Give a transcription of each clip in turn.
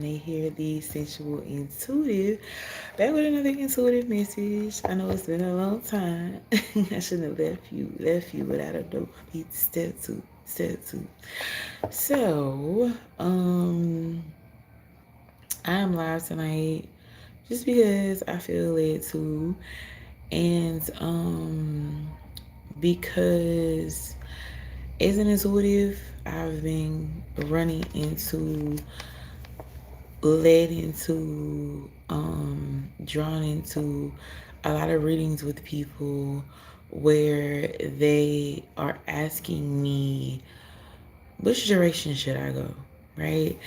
They hear the sensual intuitive back with another intuitive message. I know it's been a long time. I shouldn't have left you without a dope beat. Step two. So, I am live tonight just because I feel it too, and because as an intuitive, I've been running into led into drawn into a lot of readings with people where they are asking me which direction should I go, right?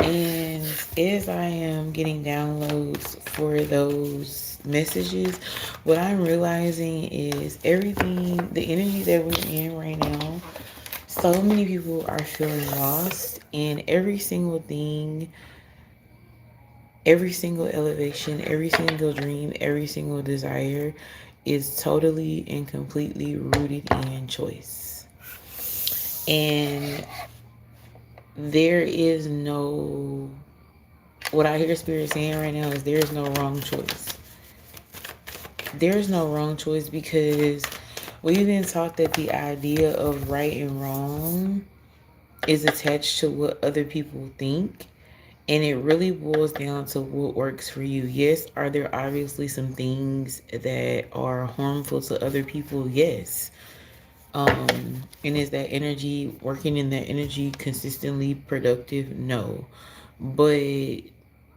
And as I am getting downloads for those messages, what I'm realizing is everything, the energy that we're in right now, so many people are feeling lost, and every single elevation, every single dream, every single desire is totally and completely rooted in choice. And there is no, what I hear Spirit saying right now is there is no wrong choice. There's no wrong choice because we've been taught that the idea of right and wrong is attached to what other people think. And it really boils down to what works for you. Yes, are there obviously some things that are harmful to other people? Yes. And is that energy, working in that energy, consistently productive? No. But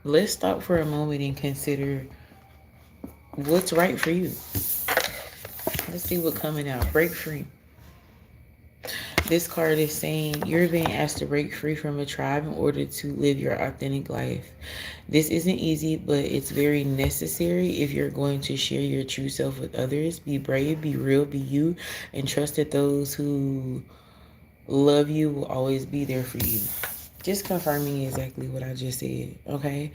let's stop for a moment and consider what's right for you. Let's see what's coming out. Break free. This card is saying you're being asked to break free from a tribe in order to live your authentic life. This isn't easy, but it's very necessary if you're going to share your true self with others. Be brave, be real, be you, and trust that those who love you will always be there for you. Just confirming exactly what I just said, okay?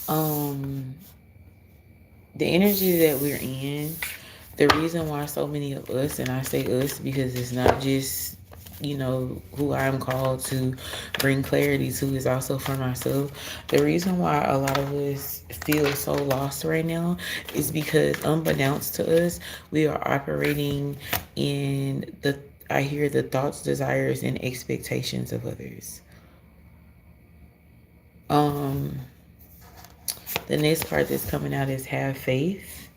Um, the energy that we're in, the reason why so many of us, and I say us because it's not just, who I'm called to bring clarity to, is also for myself. The reason why a lot of us feel so lost right now is because, unbeknownst to us, we are operating in I hear the thoughts, desires, and expectations of others. Um, the next part that's coming out is have faith.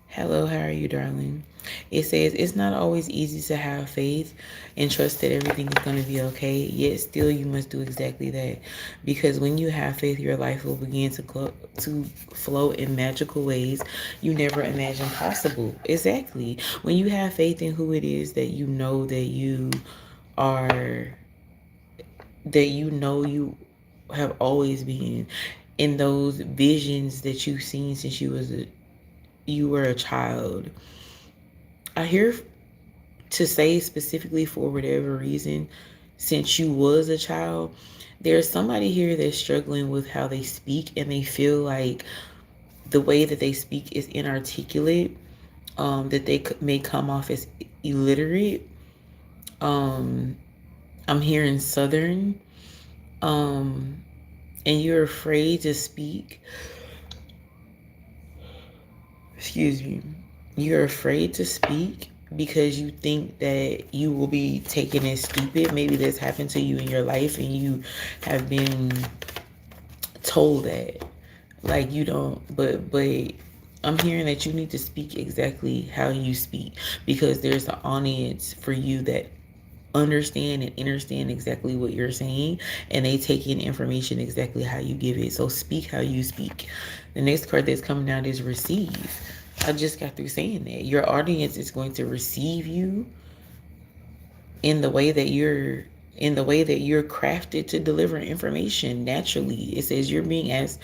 Hello, how are you, darling? It says it's not always easy to have faith and trust that everything is going to be okay, yet still you must do exactly that. Because when you have faith, your life will begin to flow in magical ways you never imagined possible. Exactly. When you have faith in who it is that you know that you are, you have always been, in those visions that you've seen since you were a child. I hear to say specifically for whatever reason, since you was a child, there's somebody here that's struggling with how they speak, and they feel like the way that they speak is inarticulate, that they may come off as illiterate. Um, I'm hearing Southern, um, and you're afraid to speak. Excuse me. You're afraid to speak because you think that you will be taken as stupid. Maybe this happened to you in your life and you have been told that. Like you don't, but I'm hearing that you need to speak exactly how you speak, because there's an audience for you that understand and understand exactly what you're saying, and they take in information exactly how you give it. So speak how you speak. The next card that's coming out is receive. I just got through saying that your audience is going to receive you in the way that you're crafted to deliver information naturally. It says you're being asked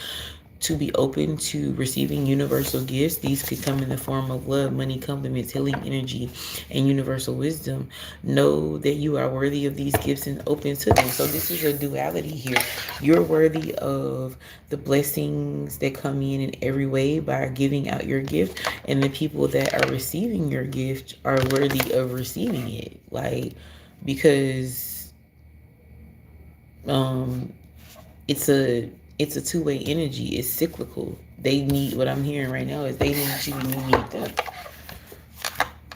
to be open to receiving universal gifts. These could come in the form of love, money, compliments, healing energy, and universal wisdom. Know that you are worthy of these gifts and open to them. So this is a duality here. You're worthy of the blessings that come in every way by giving out your gift, and the people that are receiving your gift are worthy of receiving it. Like, because um it's a two-way energy. It's cyclical. They need, what I'm hearing right now is they need you, you need them.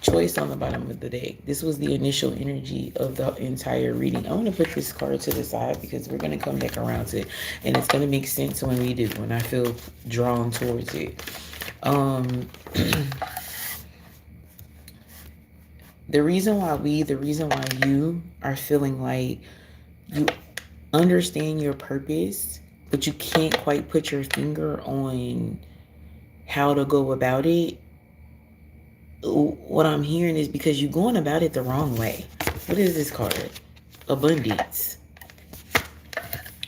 Choice on the bottom of the deck. This was the initial energy of the entire reading. I want to put this card to the side because we're going to come back around to it, and it's going to make sense when we do, when I feel drawn towards it. The reason why you are feeling like you understand your purpose, but you can't quite put your finger on how to go about it, what I'm hearing is because you're going about it the wrong way. What is this card? Abundance.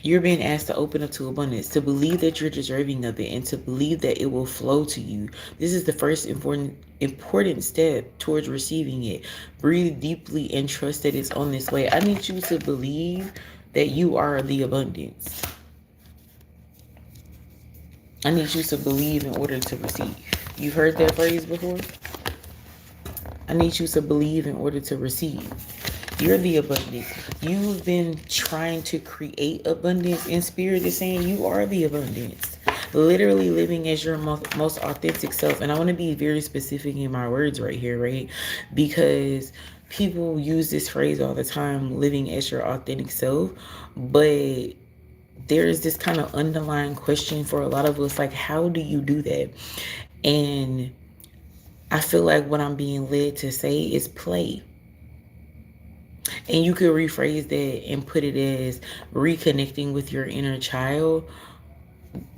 You're being asked to open up to abundance, to believe that you're deserving of it, and to believe that it will flow to you. This is the first important step towards receiving it. Breathe deeply and trust that it's on this way. I need you to believe that you are the abundance. I need you to believe in order to receive. You've heard that phrase before? I need you to believe in order to receive. You're the abundance. You've been trying to create abundance, and Spirit is saying you are the abundance. Literally living as your most authentic self. And I want to be very specific in my words right here, right? Because people use this phrase all the time, living as your authentic self. But there is this kind of underlying question for a lot of us, like, how do you do that? And I feel like what I'm being led to say is play. And you could rephrase that and put it as reconnecting with your inner child.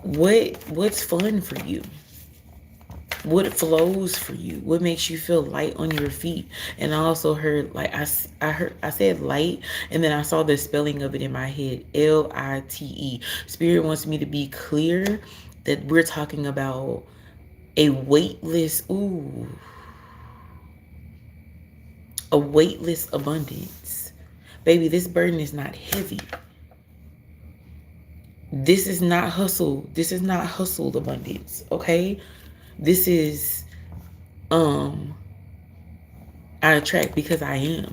What's fun for you? What flows for you? What makes you feel light on your feet? And I also heard, like, I said light, and then I saw the spelling of it in my head, Lite. Spirit wants me to be clear that we're talking about a weightless, a weightless abundance. Baby, this burden is not heavy. This is not hustle. This is not hustled abundance, okay? This is, I attract because I am.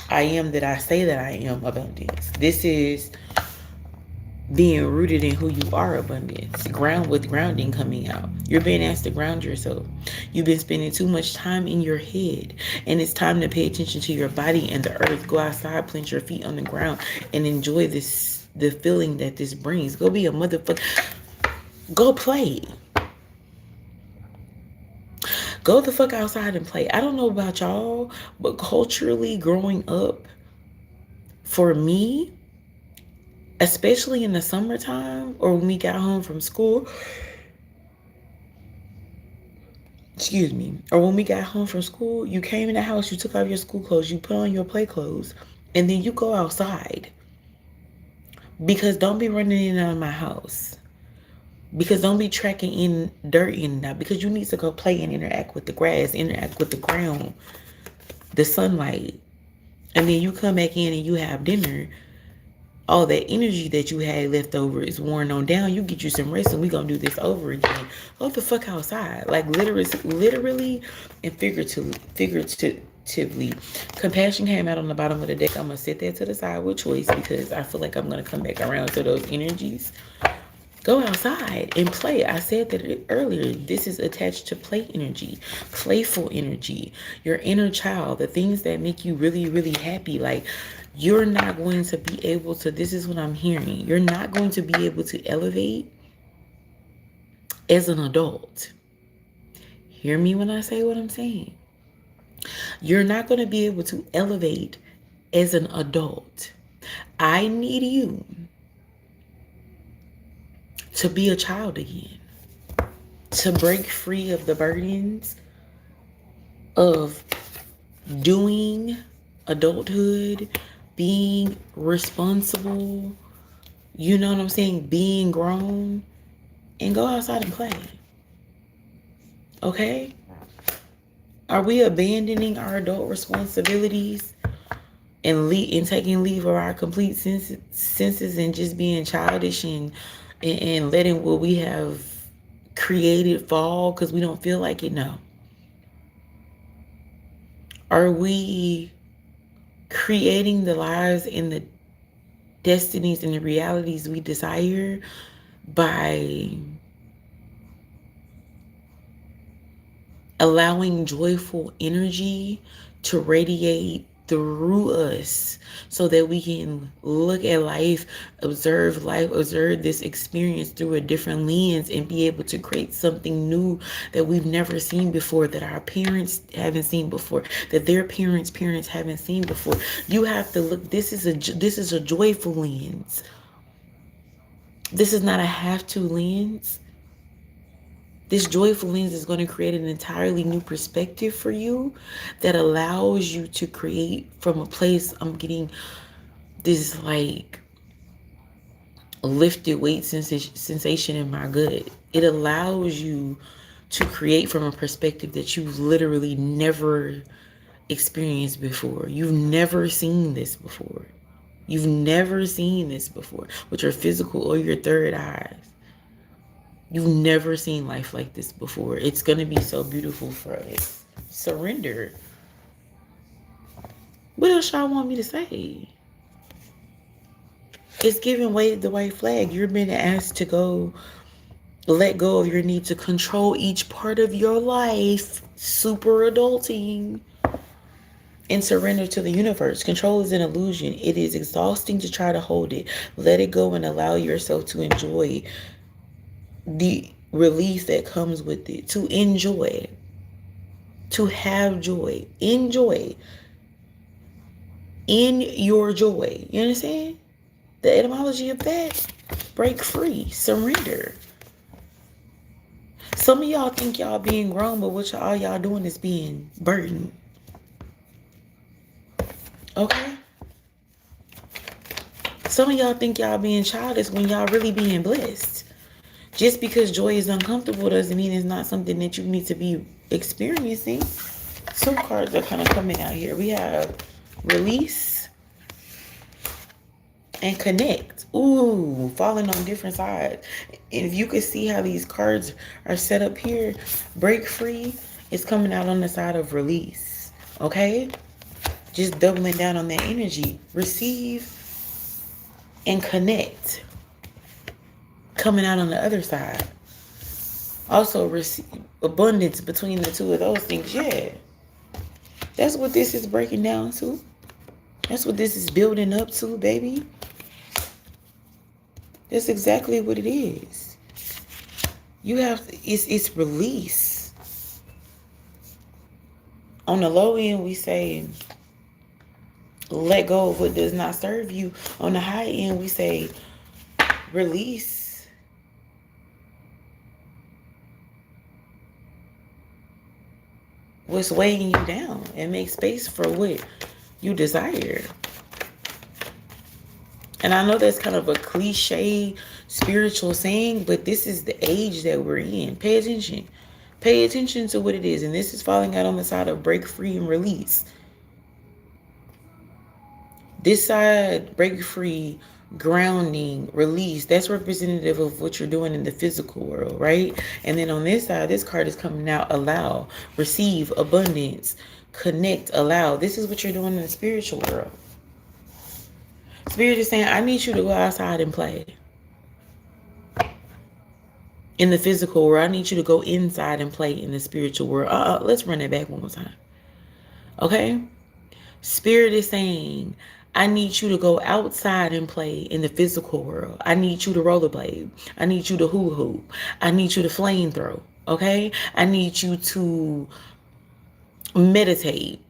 I am that I say that I am abundance. This is being rooted in who you are, abundance. Grounding coming out. You're being asked to ground yourself. You've been spending too much time in your head, and it's time to pay attention to your body and the earth. Go outside, plant your feet on the ground, and enjoy the feeling that this brings. Go be a motherfucker. Go play. Go the fuck outside and play. I don't know about y'all, but culturally growing up, for me, especially in the summertime or when we got home from school, or when we got home from school, you came in the house, you took off your school clothes, you put on your play clothes, and then you go outside. Because don't be running in and out of my house. Because don't be tracking in dirt in and out. Because you need to go play and interact with the grass, interact with the ground, the sunlight. And then you come back in and you have dinner. All that energy that you had left over is worn on down. You get you some rest, and we gonna do this over again. Go the fuck outside. Like literally and figuratively. Compassion came out on the bottom of the deck. I'm gonna set that to the side with choice because I feel like I'm gonna come back around to those energies. Go outside and play. I said that earlier. This is attached to play energy, playful energy, your inner child, the things that make you really, really happy. Like, you're not going to be able to, this is what I'm hearing. You're not going to be able to elevate as an adult. Hear me when I say what I'm saying. You're not going to be able to elevate as an adult. I need you to be a child again, to break free of the burdens of doing adulthood, being responsible, you know what I'm saying, being grown, and go outside and play. Okay? Are we abandoning our adult responsibilities and taking leave of our complete senses and just being childish and letting what we have created fall because we don't feel like it? No. Are we creating the lives and destinies and the realities we desire by allowing joyful energy to radiate through us so that we can look at life, observe this experience through a different lens and be able to create something new that we've never seen before, that our parents haven't seen before, that their parents haven't seen before. You have to look, this is a joyful lens. This is not a have to lens. This joyful lens is going to create an entirely new perspective for you that allows you to create from a place. I'm getting this like lifted weight sensation in my gut. It allows you to create from a perspective that you've literally never experienced before. You've never seen this before. You've never seen this before with your physical or your third eyes. You've never seen life like this before. It's going to be so beautiful for us. Surrender. What else y'all want me to say? It's giving way the white flag. You're being asked to go let go of your need to control each part of your life. Super adulting. And surrender to the universe. Control is an illusion. It is exhausting to try to hold it. Let it go and allow yourself to enjoy the release that comes with it. To enjoy. To have joy. Enjoy. In your joy. You understand? The etymology of that? Break free. Surrender. Some of y'all think y'all being grown, but what all y'all doing is being burdened. Okay? Some of y'all think y'all being childish when y'all really being blessed. Just because joy is uncomfortable doesn't mean it's not something that you need to be experiencing. Some cards are kind of coming out here. We have release and connect. Ooh, falling on different sides. And if you could see how these cards are set up here, break free is coming out on the side of release. Okay? Just doubling down on that energy. Receive and connect. Coming out on the other side. Also, receive abundance between the two of those things. Yeah. That's what this is breaking down to. That's what this is building up to, baby. That's exactly what it is. You have to, it's release. On the low end, we say, let go of what does not serve you. On the high end, we say, release. What's weighing you down and make space for what you desire. And I know that's kind of a cliche spiritual saying, but this is the age that we're in. Pay attention. Pay attention to what it is. And this is falling out on the side of break free and release. This side, break free, grounding, release, that's representative of what you're doing in the physical world, right? And then on this side, this card is coming out, allow, receive, abundance, connect, allow. This is what you're doing in the spiritual world. Spirit is saying, I need you to go outside and play. In the physical world, I need you to go inside and play in the spiritual world. Let's run it back one more time. Okay? Spirit is saying, I need you to go outside and play in the physical world. I need you to rollerblade. I need you to hula hoop. I need you to flame throw. Okay? I need you to meditate.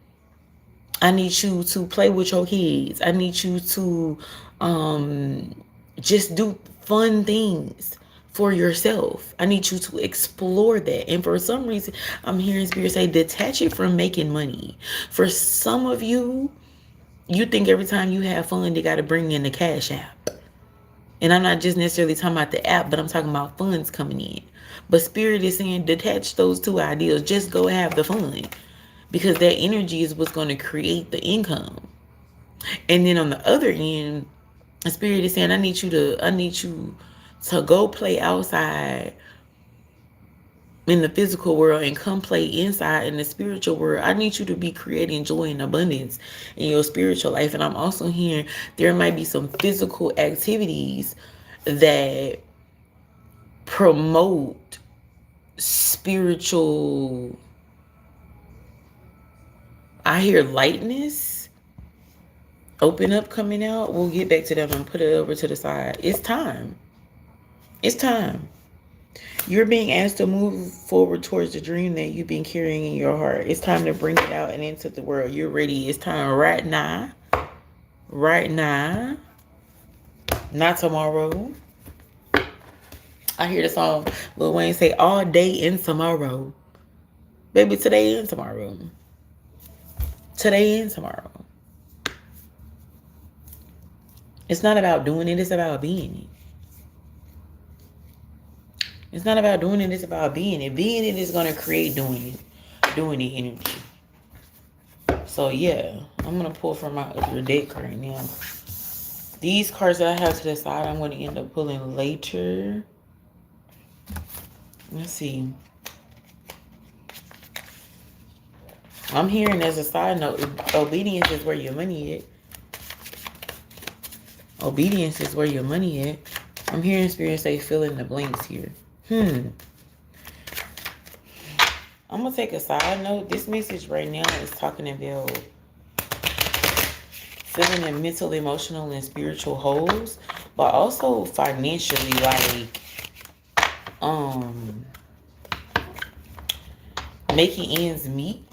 I need you to play with your kids. I need you to just do fun things for yourself. I need you to explore that. And for some reason, I'm hearing Spirit say, detach it from making money. For some of you, you think every time you have fun, they got to bring in the cash app. And I'm not just necessarily talking about the app, but I'm talking about funds coming in. But Spirit is saying, detach those two ideas. Just go have the fun. Because that energy is what's going to create the income. And then on the other end, the Spirit is saying, I need you to go play outside in the physical world and come play inside in the spiritual world. I need you to be creating joy and abundance in your spiritual life. And I'm also hearing there might be some physical activities that promote spiritual. I hear lightness, open up coming out. We'll get back to them and put it over to the side. It's time. It's time. You're being asked to move forward towards the dream that you've been carrying in your heart. It's time to bring it out and into the world. You're ready. It's time right now. Right now. Not tomorrow. I hear the song Lil Wayne say all day and tomorrow. Baby, today and tomorrow. Today and tomorrow. It's not about doing it. It's about being it. It's not about doing it. It's about being it. Being it is going to create doing it. Doing the energy. So yeah, I'm going to pull from my other deck right now. These cards that I have to the side, I'm going to end up pulling later. Let's see. I'm hearing as a side note, obedience is where your money is. Obedience is where your money is. I'm hearing Spirit say fill in the blanks here. I'm going to take a side note. This message right now is talking about filling in mental, emotional, and spiritual holes, but also financially, like making ends meet.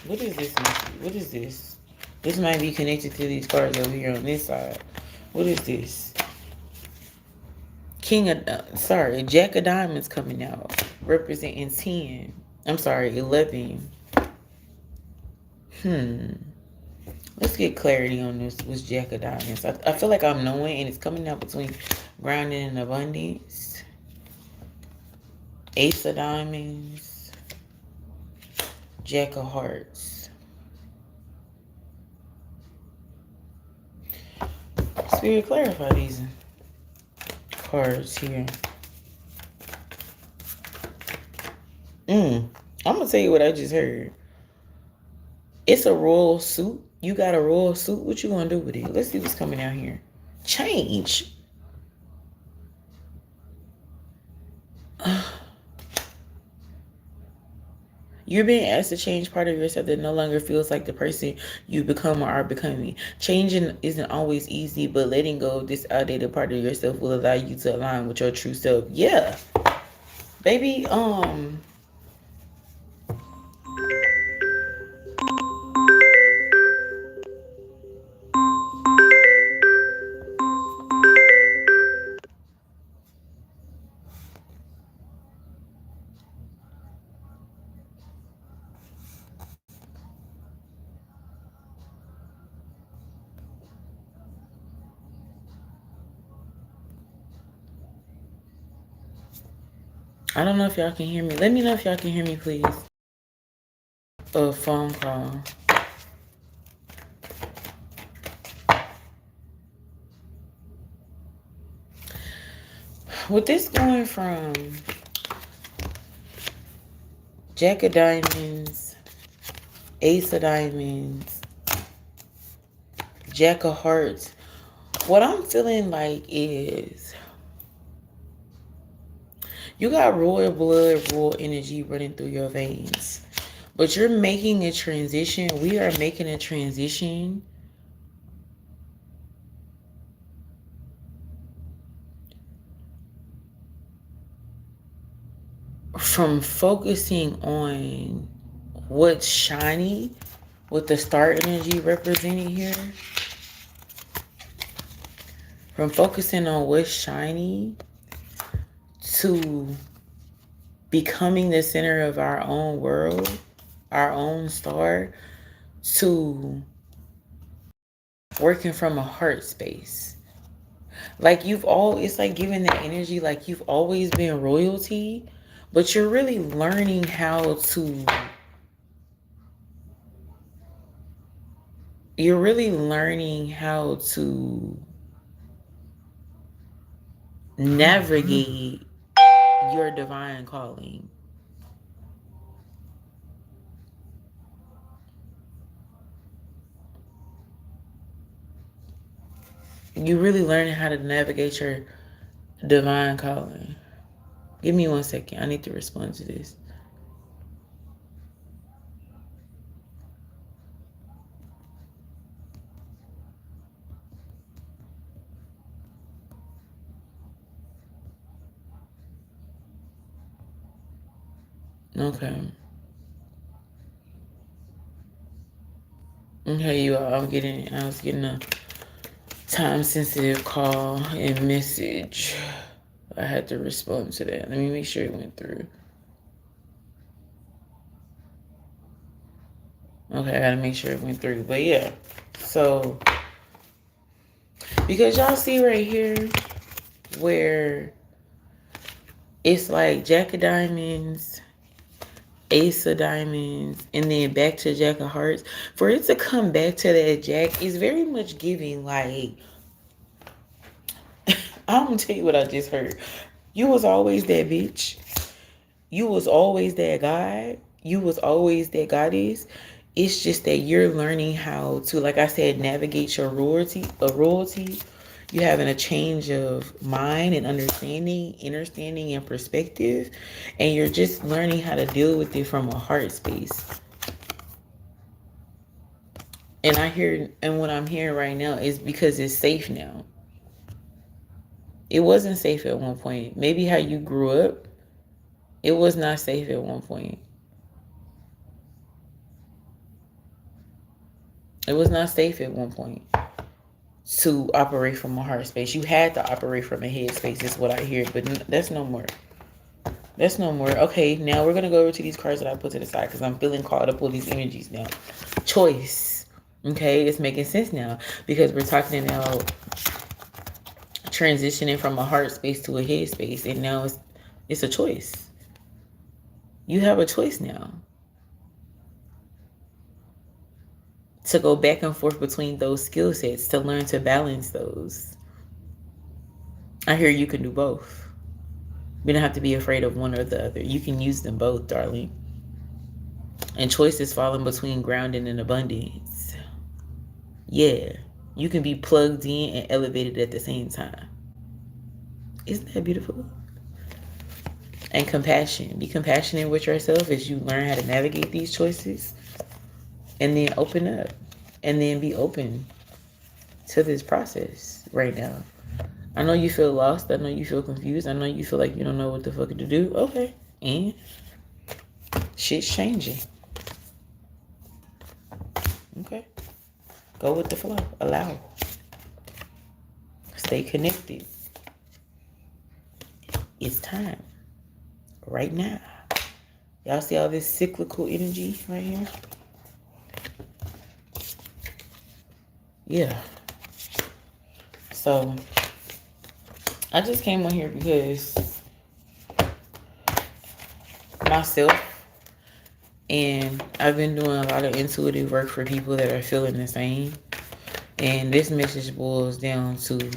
What is this? What is this? This might be connected to these cards over here on this side. What is this? Jack of Diamonds coming out, representing 10. I'm sorry, 11. Let's get clarity on this with Jack of Diamonds. I feel like I'm knowing, and it's coming out between grounding and abundance. Ace of Diamonds. Jack of Hearts. Spirit, clarify these cards here. I'm going to tell you what I just heard. It's a royal suit. You got a royal suit. What you going to do with it? Let's see what's coming out here. Change. You're being asked to change part of yourself that no longer feels like the person you become or are becoming. Changing isn't always easy, but letting go of this outdated part of yourself will allow you to align with your true self. Yeah. Baby, I don't know if y'all can hear me. Let me know if y'all can hear me, please. A phone call. With this going from Jack of Diamonds, Ace of Diamonds, Jack of Hearts, what I'm feeling like is you got royal blood, royal energy running through your veins. But you're making a transition. We are making a transition from focusing on what's shiny with the star energy represented here. From focusing on what's shiny to becoming the center of our own world, our own star, to working from a heart space. Like it's like giving the energy like you've always been royalty, but you're really learning how to, navigate your divine calling. You really learning how to navigate your divine calling. Give me 1 second. I need to respond to this. Okay. Okay, you all. I was getting a time sensitive call and message. I had to respond to that. Let me make sure it went through. Okay, I gotta make sure it went through. But yeah. So because y'all see right here where it's like Jack of Diamonds, Ace of Diamonds, and then back to Jack of Hearts. For it to come back to that Jack is very much giving like I'm gonna tell you what I just heard. You was always that bitch. You was always that guy. You was always that goddess. It's just that you're learning how to, like I said, navigate your royalty. You having a change of mind and understanding and perspective, and you're just learning how to deal with it from a heart space. And what I'm hearing right now is because it's safe now. It wasn't safe at one point. Maybe how you grew up, it was not safe at one point. It was not safe at one point to operate from a heart space. You had to operate from a head space, is what I hear. But that's no more. That's no more. Okay, now we're going to go over to these cards that I put to the side because I'm feeling caught up with these energies now. Choice. Okay, it's making sense now because we're talking about transitioning from a heart space to a head space. And now it's a choice. You have a choice now to go back and forth between those skill sets, to learn to balance those. I hear you can do both. You don't have to be afraid of one or the other. You can use them both, darling. And choice is falling between grounding and abundance. Yeah. You can be plugged in and elevated at the same time. Isn't that beautiful? And compassion. Be compassionate with yourself as you learn how to navigate these choices. And then open up. And then be open to this process right now. I know you feel lost. I know you feel confused. I know you feel like you don't know what the fuck to do. Okay. And shit's changing. Okay. Go with the flow. Allow. Stay connected. It's time. Right now. Y'all see all this cyclical energy right here? Yeah. So I just came on here because myself, and I've been doing a lot of intuitive work for people that are feeling the same. And this message boils down to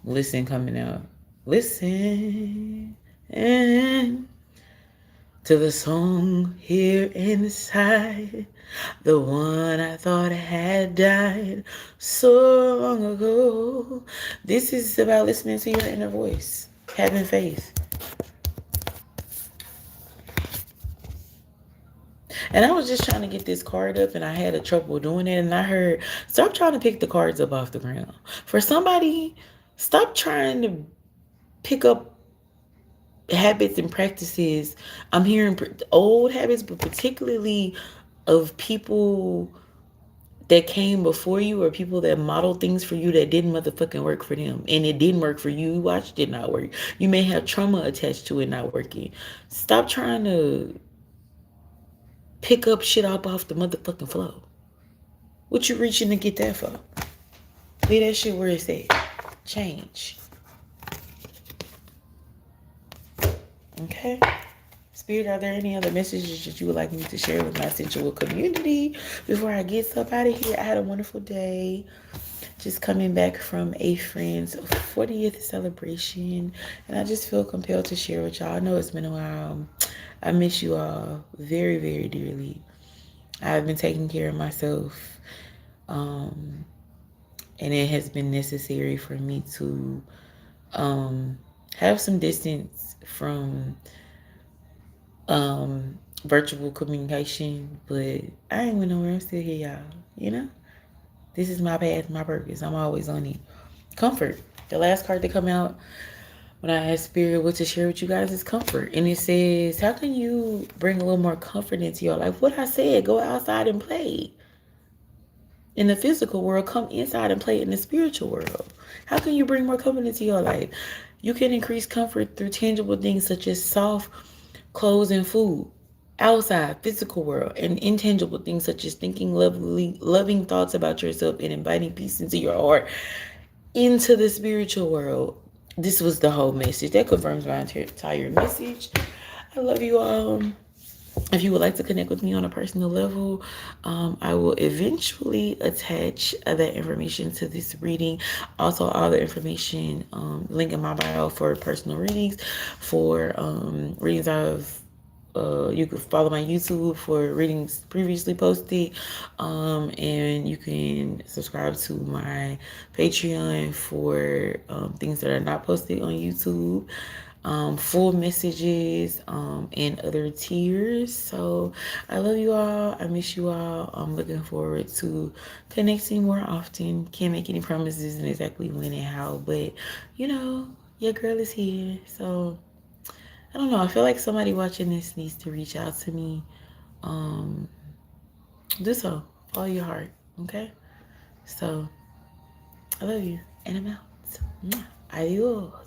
listen coming out. Listen to the song here inside. The one I thought had died so long ago. This is about listening to your inner voice. Having faith. And I was just trying to get this card up and I had a trouble doing it. And I heard, stop trying to pick the cards up off the ground. For somebody, stop trying to pick up habits and practices. I'm hearing old habits, but particularly of people that came before you or people that modeled things for you that didn't motherfucking work for them. And it didn't work for you. You watched it not work. You may have trauma attached to it not working. Stop trying to pick up shit up off the motherfucking floor. What you reaching to get that for? Leave that shit where it's at. Change. Okay? Spirit, are there any other messages that you would like me to share with my sensual community before I get up out of here? I had a wonderful day. Just coming back from a friend's 40th celebration. And I just feel compelled to share with y'all. I know it's been a while. I miss you all very, very dearly. I've been taking care of myself. And it has been necessary for me to have some distance from virtual communication, but I ain't went nowhere. I'm still here, y'all. You know, this is my path, my purpose. I'm always on it. Comfort. The last card to come out when I asked Spirit what to share with you guys is comfort. And it says, how can you bring a little more comfort into your life? What I said, go outside and play. In the physical world, come inside and play in the spiritual world. How can you bring more comfort into your life? You can increase comfort through tangible things such as soft clothes and food, outside, physical world, and intangible things such as thinking loving thoughts about yourself and inviting peace into your heart, into the spiritual world. This was the whole message. That confirms my entire message. I love you all. If you would like to connect with me on a personal level, I will eventually attach that information to this reading. Also, all the information, link in my bio for personal readings, for readings you can follow my YouTube for readings previously posted, and you can subscribe to my Patreon for things that are not posted on YouTube, full messages, and other tiers. So I love you all. I miss you all. I'm looking forward to connecting more often. Can't make any promises and exactly when and how, but you know, your girl is here. So I don't know. I feel like somebody watching this needs to reach out to me. Um, do so. Follow your heart. Okay? So, I love you. And I'm out. Adios.